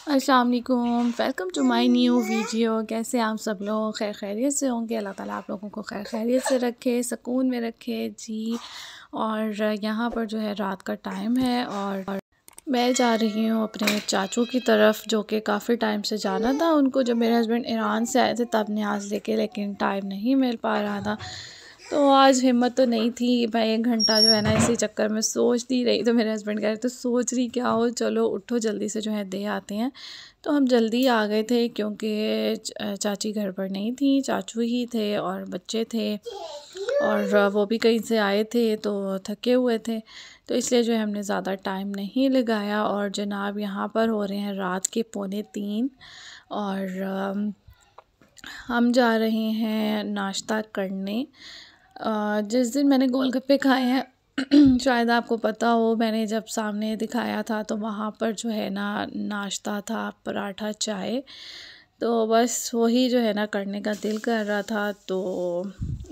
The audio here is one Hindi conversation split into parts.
अस्सलाम वालेकुम, welcome to my new video. कैसे आप सब लोग खैर खैरियत से होंगे। अल्लाह ताला आप लोगों को खैर खैरियत से रखे, सुकून में रखे जी। और यहाँ पर जो है रात का टाइम है और मैं जा रही हूँ अपने चाचू की तरफ, जो कि काफ़ी टाइम से जाना था उनको। जब मेरे हस्बैंड ईरान से आए थे तब न्याज़ लेके, लेकिन टाइम नहीं मिल पा रहा था। तो आज हिम्मत तो नहीं थी। मैं 1 घंटा जो है ना इसी चक्कर में सोचती रही। तो मेरे हस्बैंड कह रहे तो सोच रही क्या हो, चलो उठो जल्दी से जो है दे आते हैं। तो हम जल्दी आ गए थे क्योंकि चाची घर पर नहीं थी, चाचू ही थे और बच्चे थे और वो भी कहीं से आए थे तो थके हुए थे। तो इसलिए जो है हमने ज़्यादा टाइम नहीं लगाया। और जनाब यहाँ पर हो रहे हैं रात के 2:45 और हम जा रहे हैं नाश्ता करने। जिस दिन मैंने गोलगप्पे खाए हैं शायद आपको पता हो, मैंने जब सामने दिखाया था तो वहाँ पर जो है ना नाश्ता था, पराठा चाय। तो बस वही जो है ना करने का दिल कर रहा था। तो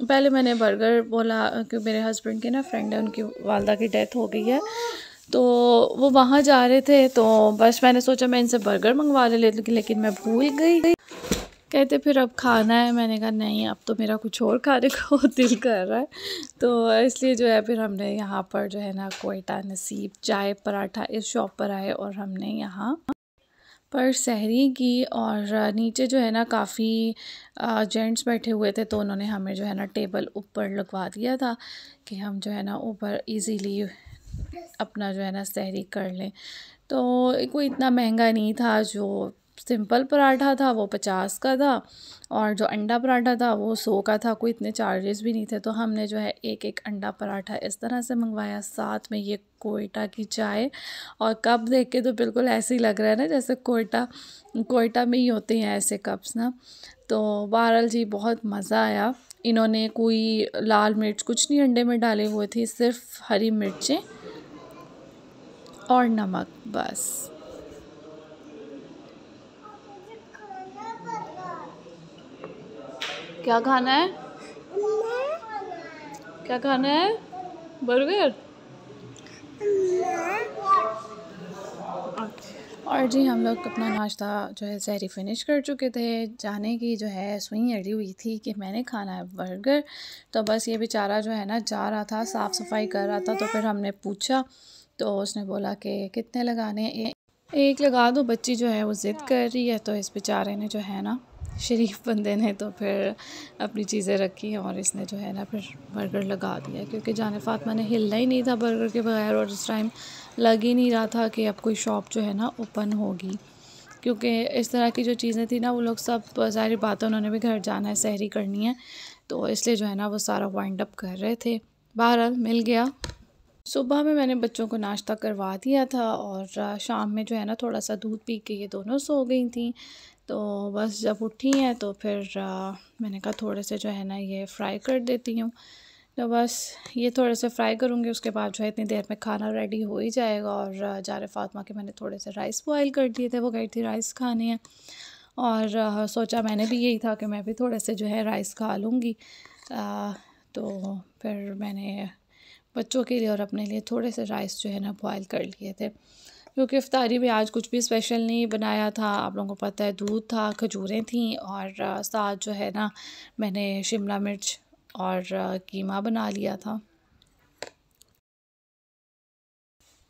पहले मैंने बर्गर बोला कि मेरे हस्बैंड के ना फ्रेंड है, उनकी वालदा की डेथ हो गई है। तो वो वहाँ जा रहे थे तो बस मैंने सोचा मैं इनसे बर्गर मंगवा लेती, लेकिन मैं भूल गई। कहते फिर अब खाना है, मैंने कहा नहीं अब तो मेरा कुछ और खाने को दिल कर रहा है। तो इसलिए जो है फिर हमने यहाँ पर जो है ना कोयटा नसीब चाय पराठा इस शॉप पर आए और हमने यहाँ पर सहरी की। और नीचे जो है ना काफ़ी जेंट्स बैठे हुए थे तो उन्होंने हमें जो है ना टेबल ऊपर लगवा दिया था कि हम जो है ना ऊपर इजीली अपना जो है ना सहरी कर लें। तो कोई इतना महंगा नहीं था। जो सिंपल पराठा था वो 50 का था और जो अंडा पराठा था वो 100 का था। कोई इतने चार्जेस भी नहीं थे। तो हमने जो है एक एक अंडा पराठा इस तरह से मंगवाया, साथ में ये कोयटा की चाय। और कप देख के तो बिल्कुल ऐसे ही लग रहा है ना जैसे कोयटा में ही होते हैं ऐसे कप्स ना। तो बहरहाल जी बहुत मज़ा आया। इन्होंने कोई लाल मिर्च कुछ नहीं अंडे में डाले हुए थे, सिर्फ हरी मिर्चें और नमक बस। क्या खाना है? क्या खाना है? बर्गर। और जी हम लोग अपना नाश्ता जो है सहरी फ़िनिश कर चुके थे। जाने की जो है सुई अड़ी हुई थी कि मैंने खाना है बर्गर। तो बस ये बेचारा जो है ना जा रहा था, साफ़ सफाई कर रहा था। तो फिर हमने पूछा तो उसने बोला कि कितने लगाने? एक लगा दो। बच्ची जो है वो ज़िद कर रही है तो इस बेचारे ने जो है ना शरीफ बंदे ने तो फिर अपनी चीज़ें रखी और इसने जो है ना फिर बर्गर लगा दिया, क्योंकि जाने फ़ातिमा ने हिलना ही नहीं था बर्गर के बगैर। और इस टाइम लग ही नहीं रहा था कि अब कोई शॉप जो है ना ओपन होगी, क्योंकि इस तरह की जो चीज़ें थी ना वो लोग सब ज़ाहिर बात है उन्होंने भी घर जाना है, सहरी करनी है। तो इसलिए जो है ना वो सारा वाइंड अप कर रहे थे। बहरहाल मिल गया। सुबह में मैंने बच्चों को नाश्ता करवा दिया था और शाम में जो है ना थोड़ा सा दूध पी के ये दोनों सो गई थी। तो बस जब उठी हैं तो फिर मैंने कहा थोड़े से जो है ना ये फ्राई कर देती हूँ। तो बस ये थोड़े से फ्राई करूँगी, उसके बाद जो है इतनी देर में खाना रेडी हो ही जाएगा। और जारे फातिमा के मैंने थोड़े से राइस बॉयल कर दिए थे, वो गई थी राइस खाने हैं। और सोचा मैंने भी यही था कि मैं भी थोड़े से जो है राइस खा लूँगी। तो फिर मैंने बच्चों के लिए और अपने लिए थोड़े से राइस जो है ना बॉयल कर लिए थे, क्योंकि इफ्तारी में आज कुछ भी स्पेशल नहीं बनाया था। आप लोगों को पता है दूध था, खजूरें थीं और साथ जो है ना मैंने शिमला मिर्च और कीमा बना लिया था।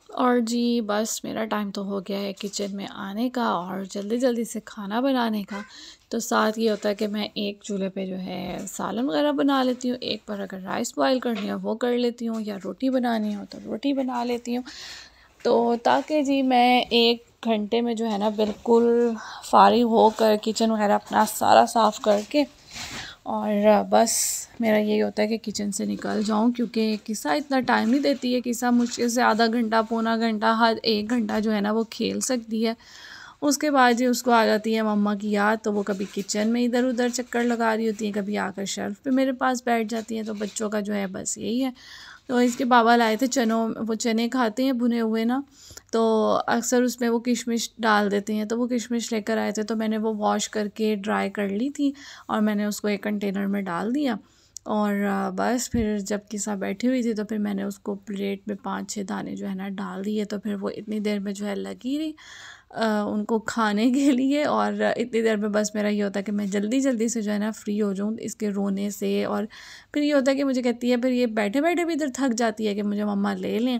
और जी बस मेरा टाइम तो हो गया है किचन में आने का और जल्दी जल्दी से खाना बनाने का। तो साथ ये होता है कि मैं एक चूल्हे पे जो है सालन वगैरह बना लेती हूँ, एक पर अगर राइस बॉयल करनी हो वो कर लेती हूँ, या रोटी बनानी हो तो रोटी बना लेती हूँ। तो ताकि जी मैं 1 घंटे में जो है ना बिल्कुल फ़ारिग होकर किचन वगैरह अपना सारा साफ़ करके और बस मेरा यही होता है कि किचन से निकल जाऊं, क्योंकि किस्सा इतना टाइम नहीं देती है। किस्सा मुश्किल से आधा घंटा पौना घंटा हर 1 घंटा जो है ना वो खेल सकती है। उसके बाद जी उसको आ जाती है मम्मा की याद, तो वो कभी किचन में इधर उधर चक्कर लगा रही होती है, कभी आकर शेल्फ़ पे मेरे पास बैठ जाती है। तो बच्चों का जो है बस यही है। तो इसके बाबा लाए थे चनों, वो चने खाते हैं भुने हुए ना, तो अक्सर उसमें वो किशमिश डाल देते हैं। तो वो किशमिश लेकर आए थे तो मैंने वो वॉश करके ड्राई कर ली थी और मैंने उसको एक कंटेनर में डाल दिया। और बस फिर जब किसा बैठी हुई थी तो फिर मैंने उसको प्लेट में 5-6 दाने जो है ना डाल दिए। तो फिर वो इतनी देर में जो है लगी रही। उनको खाने के लिए, और इतनी देर में बस मेरा ये होता है कि मैं जल्दी जल्दी से जो है ना फ्री हो जाऊँ इसके रोने से। और फिर ये होता है कि मुझे कहती है, फिर ये बैठे बैठे भी इधर थक जाती है कि मुझे मम्मा ले लें।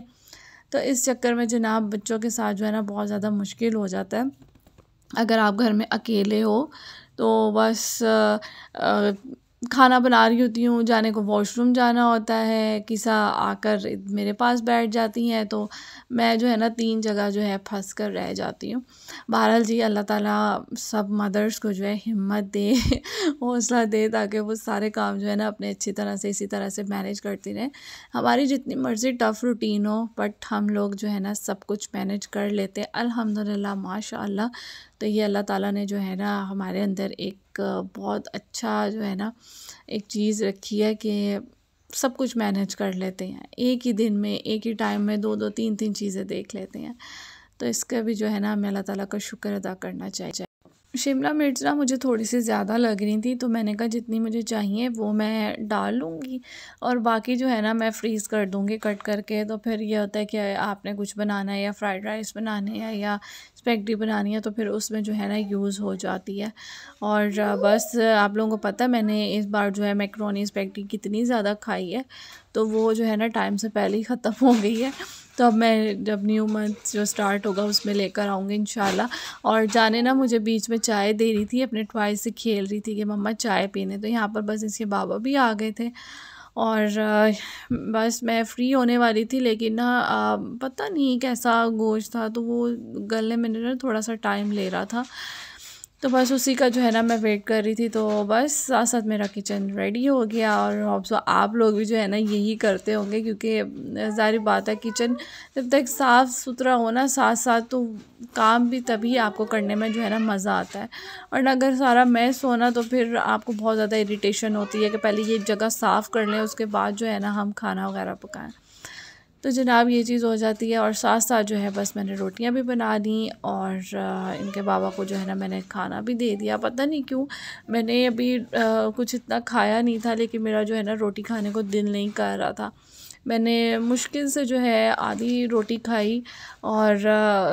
तो इस चक्कर में जनाब बच्चों के साथ जो है ना बहुत ज़्यादा मुश्किल हो जाता है। अगर आप घर में अकेले हो तो बस खाना बना रही होती हूँ, जाने को वॉशरूम जाना होता है, किसा आकर मेरे पास बैठ जाती हैं, तो मैं जो है ना 3 जगह जो है फँस कर रह जाती हूँ। बहरहाल जी, अल्लाह ताला सब मदर्स को जो है हिम्मत दे, हौसला दे, ताकि वो सारे काम जो है ना अपने अच्छी तरह से इसी तरह से मैनेज करती रहें। हमारी जितनी मर्ज़ी टफ़ रूटीन हो, बट हम लोग जो है ना सब कुछ मैनेज कर लेते हैं अल्हम्दुलिल्लाह, माशाअल्लाह। तो ये अल्लाह ताला ने जो है ना हमारे अंदर एक बहुत अच्छा जो है ना एक चीज़ रखी है कि सब कुछ मैनेज कर लेते हैं। एक ही दिन में, एक ही टाइम में 2-2 3-3 चीज़ें देख लेते हैं। तो इसका भी जो है ना हमें अल्लाह ताला का शुक्र अदा करना चाहिए। शिमला मिर्च ना मुझे थोड़ी-सी ज़्यादा लग रही थी, तो मैंने कहा जितनी मुझे चाहिए वो मैं डाल लूँगी, और बाकी जो है ना मैं फ्रीज़ कर दूँगी कट करके। तो फिर ये होता है कि आपने कुछ बनाना है या फ्राइड राइस बनाने हैं या स्पैगेटी बनानी है, तो फिर उसमें जो है ना यूज़ हो जाती है। और बस आप लोगों को पता है मैंने इस बार जो है मैकरोनी स्पैगेटी कितनी ज़्यादा खाई है, तो वो जो है ना टाइम से पहले ही ख़त्म हो गई है। तो अब मैं जब न्यू मंथ जो स्टार्ट होगा उसमें लेकर आऊँगी इंशाल्लाह। और जाने ना मुझे बीच में चाय दे रही थी, अपने टॉय से खेल रही थी कि मम्मा चाय पीने, तो यहाँ पर बस इसके बाबा भी आ गए थे। और बस मैं फ़्री होने वाली थी, लेकिन ना पता नहीं कैसा गोश्त था, तो वो गलने में ना थोड़ा सा टाइम ले रहा था। तो बस उसी का जो है ना मैं वेट कर रही थी। तो बस साथ साथ मेरा किचन रेडी हो गया, और ऑब्सो आप लोग भी जो है ना यही करते होंगे, क्योंकि ज़ाहिर बात है किचन जब तक साफ़ सुथरा हो ना साथ साथ, तो काम भी तभी आपको करने में जो है ना मज़ा आता है। और अगर सारा मैस हो ना, तो फिर आपको बहुत ज़्यादा इरिटेशन होती है कि पहले ये जगह साफ़ कर लें, उसके बाद जो है ना हम खाना वगैरह पकाएं। तो जनाब ये चीज़ हो जाती है। और साथ साथ जो है बस मैंने रोटियां भी बना ली, और इनके बाबा को जो है ना मैंने खाना भी दे दिया। पता नहीं क्यों मैंने अभी कुछ इतना खाया नहीं था, लेकिन मेरा जो है ना रोटी खाने को दिल नहीं कर रहा था। मैंने मुश्किल से जो है आधी रोटी खाई, और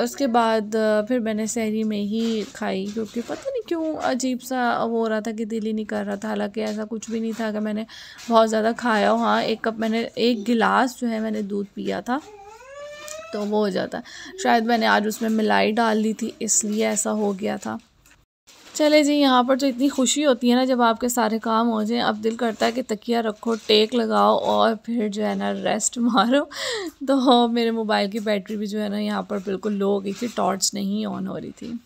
उसके बाद फिर मैंने सहरी में ही खाई, क्योंकि पता नहीं क्यों अजीब सा वो हो रहा था कि दिल ही नहीं कर रहा था। हालांकि ऐसा कुछ भी नहीं था कि मैंने बहुत ज़्यादा खाया हो। हाँ, 1 कप मैंने 1 गिलास जो है मैंने दूध पिया था, तो वो हो जाता है। शायद मैंने आज उसमें मिलाई डाल ली थी, इसलिए ऐसा हो गया था। चले जी, यहाँ पर तो इतनी खुशी होती है ना जब आपके सारे काम हो जाएं, अब दिल करता है कि तकिया रखो, टेक लगाओ, और फिर जो है ना रेस्ट मारो। तो मेरे मोबाइल की बैटरी भी जो है ना यहाँ पर बिल्कुल लो हो गई थी, टॉर्च नहीं ऑन हो रही थी।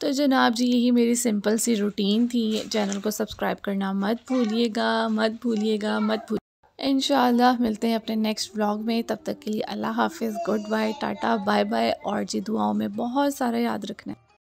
तो जनाब जी, यही मेरी सिंपल सी रूटीन थी। चैनल को सब्सक्राइब करना मत भूलिएगा, मत भूलिएगा, मत भूलिए। इंशाल्लाह मिलते हैं अपने नेक्स्ट व्लॉग में। तब तक के लिए अल्लाह हाफिज़, good bye, tata, bye bye. और जी दुआओं में बहुत सारा याद रखना है।